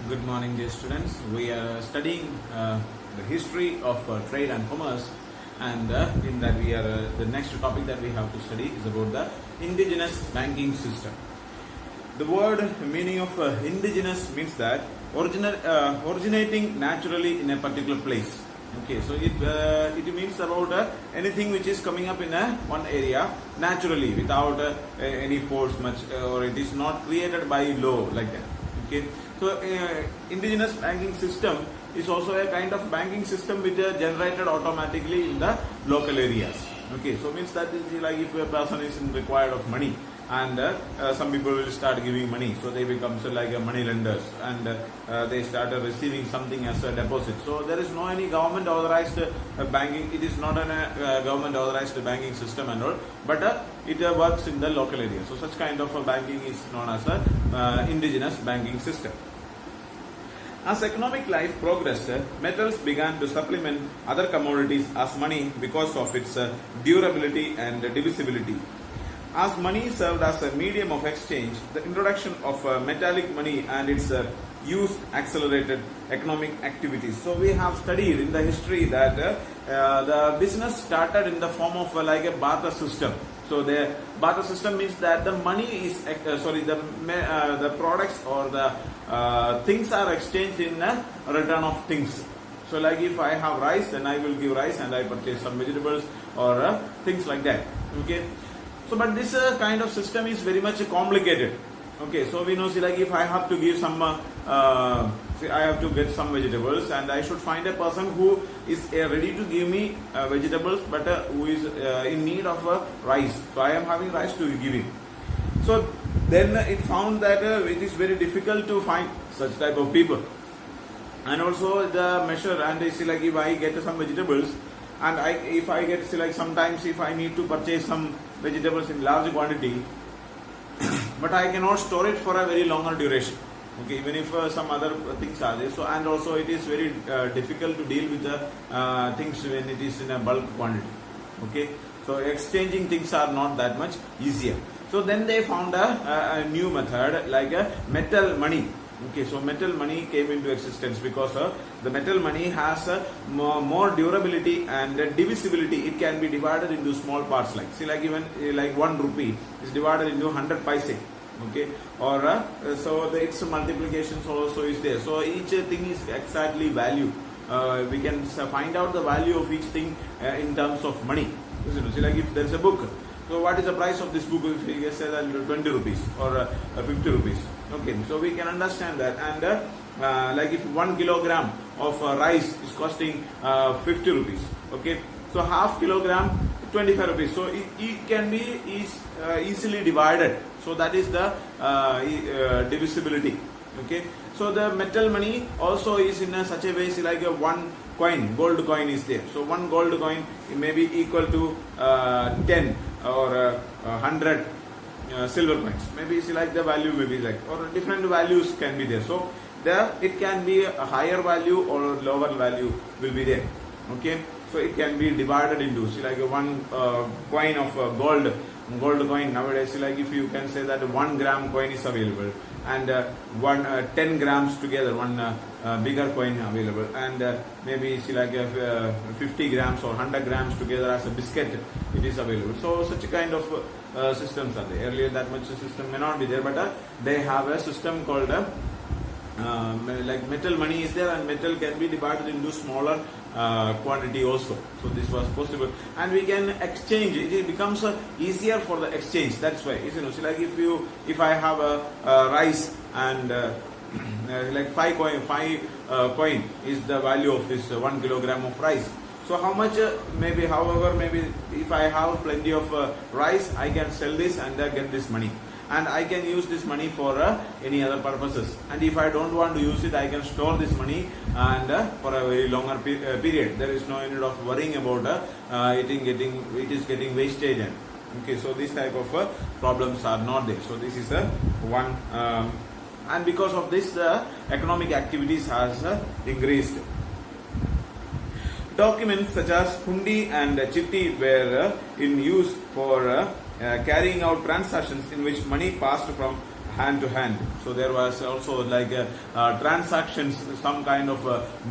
Good morning, dear students. We are studying the history of trade and commerce, and in that we are the next topic that we have to study is about the indigenous banking system. The word meaning of indigenous means that originating naturally in a particular place. Okay, so it means about anything which is coming up in one area naturally without any force much, or it is not created by law like that. Okay, so indigenous banking system is also a kind of banking system which is generated automatically in the local areas. Okay, so means that is like if a person is required of money, and some people will start giving money, so they become like a money lenders, and they start receiving something as a deposit. So there is no any government authorized banking. It is not a government authorized banking system and all, but it works in the local area. So such kind of banking is known as a indigenous banking system. As economic life progressed, metals began to supplement other commodities as money because of its durability and divisibility. As money served as a medium of exchange, the introduction of metallic money and its use accelerated economic activities. So we have studied in the history that the business started in the form of like a barter system. So the barter system means that the money is the products or the things are exchanged in return of things. So like if I have rice, then I will give rice and I purchase some vegetables or things like that. Okay. So, but this kind of system is very much complicated. Okay, so we know, see, like if I have to give some, I have to get some vegetables, and I should find a person who is ready to give me vegetables, but who is in need of rice. So I am having rice to give him. So then it found that it is very difficult to find such type of people, and also the measure. And you see, like if I get some vegetables, and if I get, see, like sometimes if I need to purchase some vegetables in large quantity, but I cannot store it for a very longer duration. Okay, even if some other things are there. So, and also it is very difficult to deal with the things when it is in a bulk quantity. Okay, so exchanging things are not that much easier. So then they found a new method like a metal money. Okay, so metal money came into existence because the metal money has more durability and divisibility. It can be divided into small parts, like see, like even like 1 rupee is divided into 100 paise. Okay, or so its multiplications also is there. So each thing is exactly value. We can find out the value of each thing in terms of money. See, like if there is a book. So what is the price of this book? If we say that 20 rupees or 50 rupees. Okay, so we can understand that. And like if 1 kilogram of rice is costing 50 rupees. Okay, so half kilogram 25 rupees. So it can be easily divided. So that is the divisibility. Okay, so the metal money also is in such a way, like a 1 coin, gold coin is there. So 1 gold coin may be equal to 10 or 100 silver coins. Maybe it's like the value may be like, or different values can be there. So there it can be a higher value or lower value will be there. Okay, so it can be divided into, see, like a 1 coin of gold coin nowadays. See, like if you can say that 1 gram coin is available, and 10 grams together, one bigger coin available, and maybe see, like 50 grams or 100 grams together as a biscuit, it is available. So such kind of systems are there. Earlier that much system may not be there, but they have a system called like metal money is there, and metal can be divided into smaller quantity also. So this was possible, and we can exchange. It becomes easier for the exchange. That's why, you know, see, like if I have a rice and like 5 coin is the value of this 1 kilogram of rice. So how much maybe if I have plenty of rice, I can sell this and get this money, and I can use this money for any other purposes. And if I don't want to use it, I can store this money and for a very longer period. There is no need of worrying about it is getting wastage. And okay, so this type of problems are not there. So this is one, and because of this, the economic activities has increased. Documents such as hundi and chitti were in use for carrying out transactions in which money passed from hand to hand. So there was also like transactions, some kind of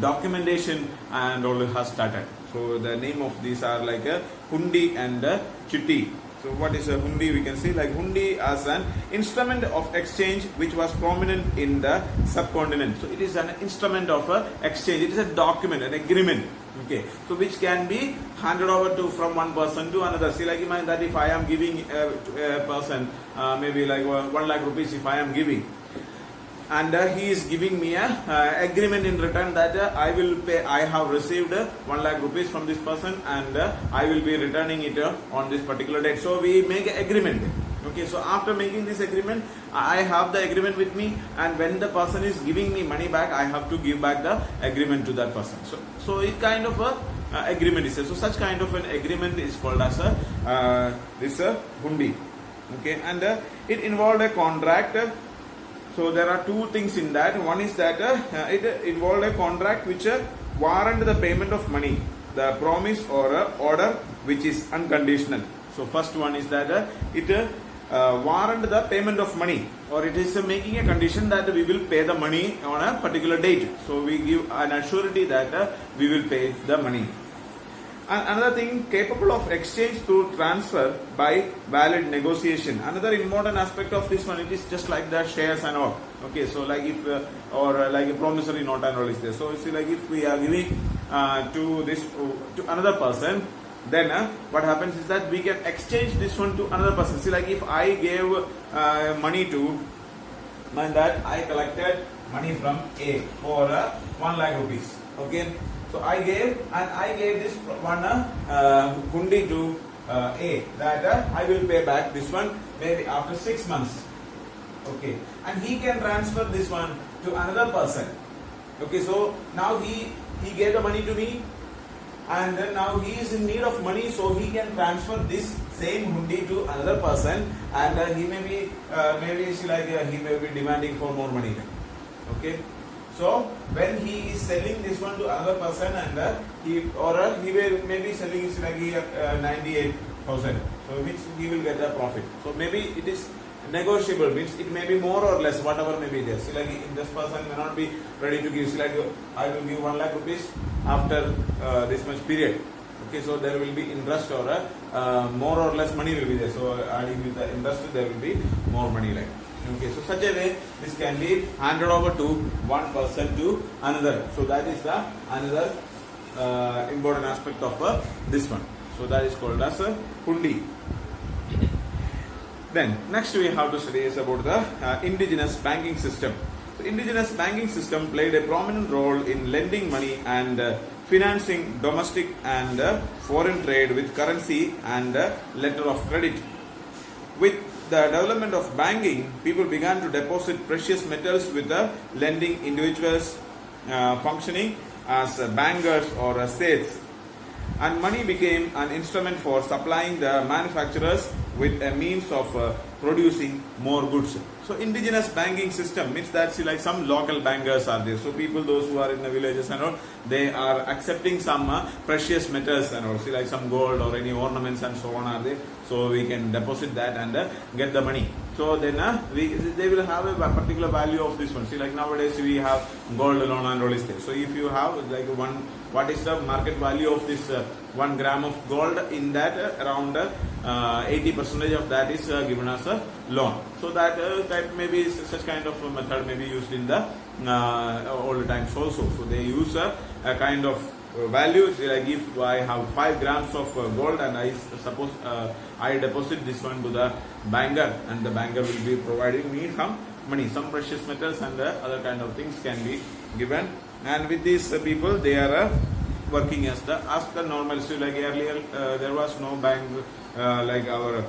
documentation and all has started. So the name of these are like a hundi and a chitti. So what is a hundi? We can see like hundi as an instrument of exchange which was prominent in the subcontinent. So it is an instrument of exchange. It is a document, an agreement. Okay, so which can be handed over to from one person to another. See, like imagine that if I am giving a person maybe like 1 lakh rupees if I am giving, and he is giving me a agreement in return that I will pay. I have received 1 lakh rupees from this person, and I will be returning it on this particular date. So we make an agreement. Okay, so after making this agreement, I have the agreement with me, and when the person is giving me money back, I have to give back the agreement to that person. So it kind of a agreement is there. So such kind of an agreement is called as a hundi. Okay, and it involved a contract. So there are two things in that. One is that it involved a contract which warrant the payment of money, the promise or order which is unconditional. So first one is that it warrant the payment of money, or it is making a condition that we will pay the money on a particular date. So we give an assurity that we will pay the money. And another thing, capable of exchange through transfer by valid negotiation. Another important aspect of this one, it is just like the shares and all. Okay, so like if or like a promissory note and all is there. So you see, like if we are giving to another person, then what happens is that we can exchange this one to another person. See, like if I gave money to, mind that I collected money from A for 1 lakh rupees. Okay. So I gave this one hundi to A that I will pay back this one maybe after 6 months. Okay, and he can transfer this one to another person. Okay, so now he gave the money to me, and then now he is in need of money, so he can transfer this same hundi to another person, and he may be he may be demanding for more money. Okay. So when he is selling this one to another person, and he may be selling it like 98,000, so which he will get a profit. So maybe it is negotiable, means it may be more or less, whatever may be there. So like this person may not be ready to give. So like I will give 1 lakh rupees after this much period. Okay, so there will be interest or more or less money will be there. So adding with the interest, there will be more money like. Okay, so such a way this can be handed over to one person to another. So that is the another important aspect of this one. So that is called as a hundi. Then next we have to study is about the indigenous banking system. So indigenous banking system played a prominent role in lending money and financing domestic and foreign trade with currency and letter of credit. With the development of banking, people began to deposit precious metals with the lending individuals functioning as bankers or estates, and money became an instrument for supplying the manufacturers with a means of producing more goods. So indigenous banking system means that see like some local bankers are there. So people, those who are in the villages and all, they are accepting some precious metals and all. See like some gold or any ornaments and so on are there. So we can deposit that and get the money. So then they will have a particular value of this one. See like nowadays we have gold loan and all is there. So if you have like what is the market value of this 1 gram of gold, in that around 80% of that is given as a loan. So that may be such kind of a method may be used in the old times also. So they use a kind of value, like if I have 5 grams of gold and I suppose I deposit this one to the banker, and the banker will be providing me some money, some precious metals and other kind of things can be given. And with these people, they are working as the normal. So like earlier there was no bank like our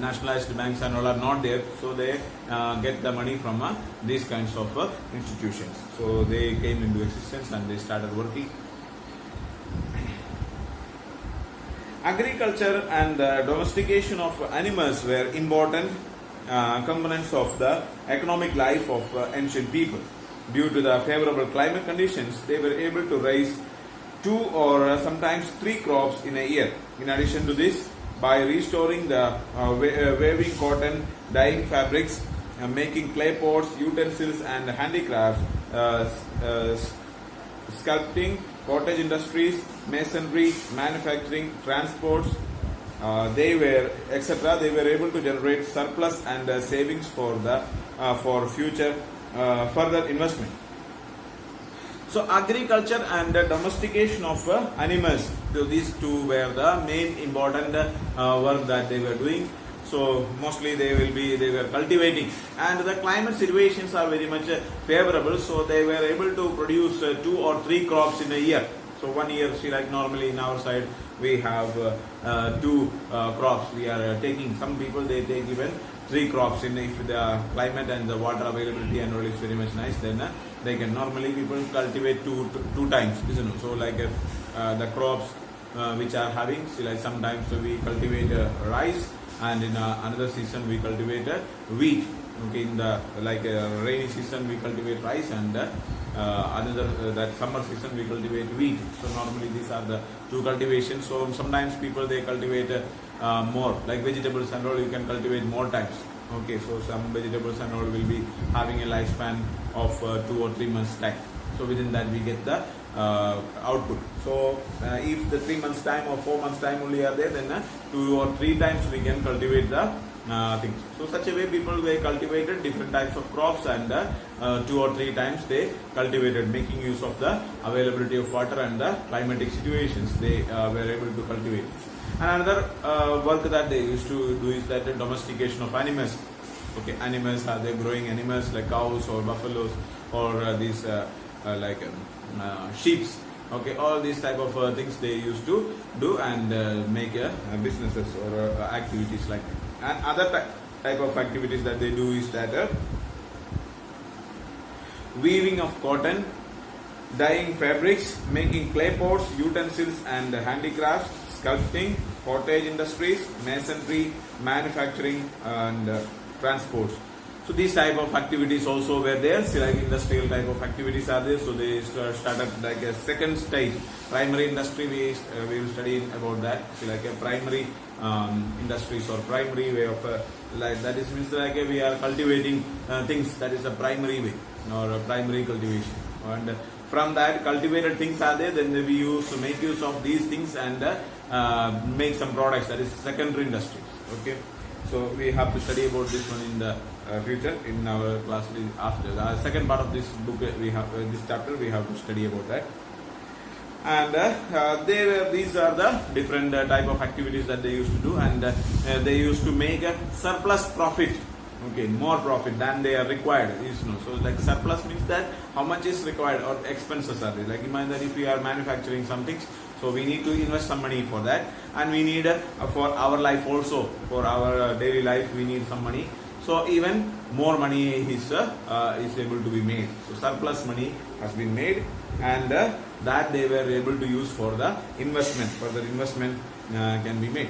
nationalized banks and all are not there, so they get the money from these kinds of institutions. So they came into existence and they started working. Agriculture and domestication of animals were important components of the economic life of ancient people. Due to the favorable climate conditions, they were able to raise 2 or sometimes 3 crops in a year. In addition to this, by restoring the weaving cotton, dyeing fabrics, making clay pots, utensils and handicrafts, sculpting, cottage industries, masonry, manufacturing, transports, they were etc. They were able to generate surplus and savings for future further investment. So agriculture and domestication of animals. So these two were the main important work that they were doing. So mostly they were cultivating, and the climate situations are very much favorable. So they were able to produce 2 or 3 crops in a year. So 1 year, see, like normally in our side we have 2 crops. We are taking, some people they take even 3 crops in, if the climate and the water availability and all is very much nice, then they can, normally people cultivate two times, isn't it? So like the crops which are having, see, like sometimes we cultivate rice, and in another season we cultivate wheat. Okay, in the rainy season we cultivate rice, and another that summer season we cultivate wheat. So normally these are the 2 cultivations. So sometimes people they cultivate more, like vegetables and all, you can cultivate more times. Okay, so some vegetables and all will be having a lifespan of 2 or 3 months time. So within that we get the output. So if the 3 months time or 4 months time only are there, then 2 or 3 times we can cultivate the things. So such a way people they cultivated different types of crops, and 2 or 3 times they cultivated, making use of the availability of water and the climatic situations. They were able to cultivate. And another work that they used to do is that the domestication of animals. Okay, animals, are they growing animals like cows or buffaloes or these sheep. Okay, all these type of things they used to do, and make businesses or activities like that. And other type of activities that they do is that weaving of cotton, dyeing fabrics, making clay pots, utensils and handicrafts, sculpting, cottage industries, masonry, manufacturing and transports. So these type of activities also were there. So like industrial type of activities are there. So they started like a second stage. Primary industry we will study about that. So like a primary industries or primary way of like that is means like we are cultivating things. That is a primary way or a primary cultivation. And from that cultivated things are there. Then we use to make use of these things and make some products. That is secondary industries. Okay. So we have to study about this one in the future in our class. After the second part of this book, we have this chapter we have to study about that. And these are the different type of activities that they used to do, and they used to make a surplus profit. Okay, more profit than they are required. So like surplus means that how much is required or expenses are there. Like imagine that if we are manufacturing some things, so we need to invest some money for that, and we need for our life also, for our daily life we need some money. So even more money is able to be made. So surplus money has been made, and that they were able to use for the investment. Further investment can be made.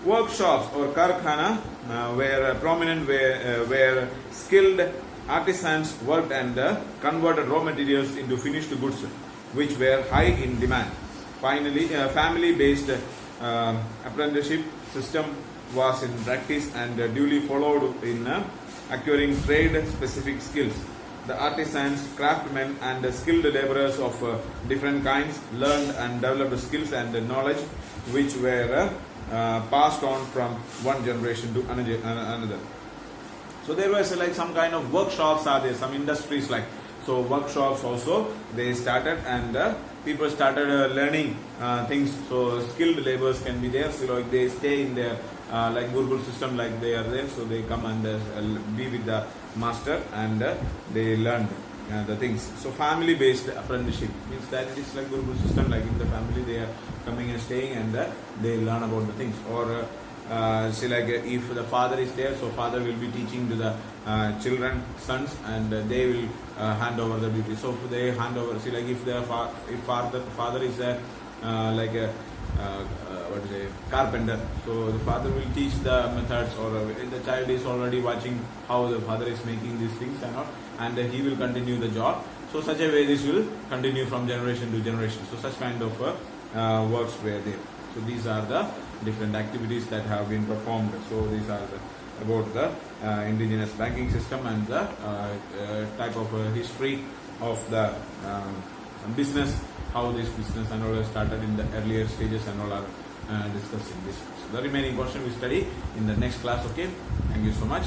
Workshops or karkhana were prominent where skilled artisans worked and converted raw materials into finished goods, which were high in demand. Finally, family-based apprenticeship system was in practice and duly followed in acquiring trade-specific skills. The artisans, craftsmen and skilled laborers of different kinds learned and developed skills and knowledge which were passed on from one generation to another. So there was like some kind of workshops are there, some industries like. So workshops also they started, and people started learning things. So skilled laborers can be there. So like they stay in their like Gurukul system, like they are there. So they come and be with the master, and they learn the things. So family based apprenticeship means that it's like Gurukul system, like in the family they are coming and staying, and they learn about the things. Or say like if the father is there, so father will be teaching to the children, sons, and they will hand over the duty. So they hand over. See, like if the father is like a carpenter, so the father will teach the methods, or the child is already watching how the father is making these things and all, and he will continue the job. So such a way this will continue from generation to generation. So such kind of works were there. So these are the different activities that have been performed. So these are the about the indigenous banking system and the type of history of the business, how this business and all started in the earlier stages and all are discussed in this. So the remaining portion we study in the next class. Okay, thank you so much.